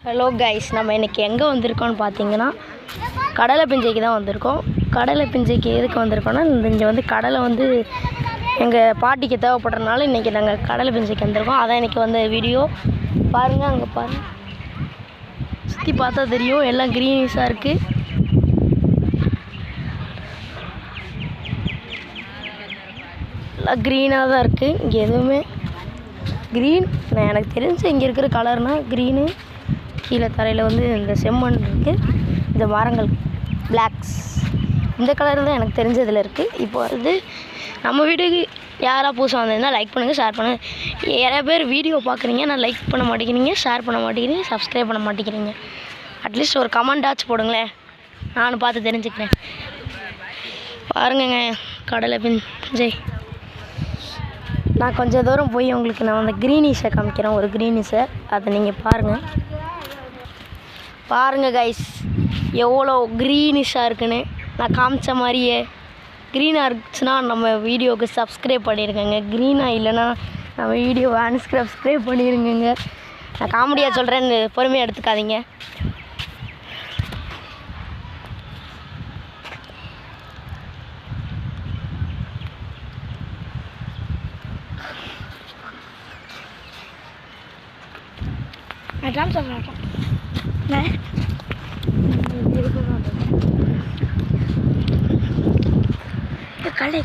Hello guys, நம்ம இன்றைக்கி எங்கே வந்திருக்கோம்னு பார்த்தீங்கன்னா கடலை பிஞ்சைக்கு தான் வந்திருக்கோம். கடலை பிஞ்சைக்கு எதுக்கு வந்திருக்கோன்னா, இங்கே வந்து கடலை வந்து எங்கள் பாட்டிக்கு தேவைப்படுறதுனால இன்றைக்கி நாங்கள் கடலை பிஞ்சைக்கு வந்திருக்கோம். அதான் இன்றைக்கி வந்த வீடியோ. பாருங்கள், அங்கே பாருங்கள், சுற்றி பார்த்தா தெரியும், எல்லாம் க்ரீனிஷாக இருக்குது. எல்லாம் க்ரீனாக தான் இருக்குது. இங்கே எதுவுமே க்ரீன், நான் எனக்கு தெரிஞ்ச இங்கே இருக்கிற கலர்னால் க்ரீனு. கீழே தரையில் வந்து இந்த செம்மண் இருக்குது, இந்த மரங்கள் பிளாக்ஸ், இந்த கலர் தான் எனக்கு தெரிஞ்சதில் இருக்குது. இப்போ வந்து நம்ம வீட்டுக்கு யாராக புதுசாக வந்திருந்தால் லைக் பண்ணுங்கள், ஷேர் பண்ணுங்கள். நிறைய பேர் வீடியோ பார்க்குறீங்க, நான் லைக் பண்ண மாட்டேங்கிறீங்க, ஷேர் பண்ண மாட்டேங்கிறீங்க, சப்ஸ்கிரைப் பண்ண மாட்டேங்கிறீங்க. அட்லீஸ்ட் ஒரு கமெண்டாச்சும் போடுங்களேன், நானும் பார்த்து தெரிஞ்சுக்கிறேன். பாருங்கங்க, கடலை பிஞ்சை. நான் கொஞ்சம் தூரம் போய் உங்களுக்கு நான் அந்த க்ரீனிஷை காமிக்கிறேன், ஒரு க்ரீனிஷை, அதை நீங்கள் பாருங்கள். பாருங்கள் கைஸ், எவ்வளோ க்ரீனிஷாக இருக்குன்னு. நான் காமிச்ச மாதிரியே க்ரீனாக இருந்துச்சுன்னா நம்ம வீடியோவுக்கு சப்ஸ்கிரைப் பண்ணியிருக்கேங்க. க்ரீனாக இல்லைன்னா நம்ம வீடியோவை அன்சப்ஸ்கிரைப் பண்ணிடுங்க. நான் காமெடியாக சொல்கிறேன்னு பொறுமையாக எடுத்துக்காதீங்க. கடை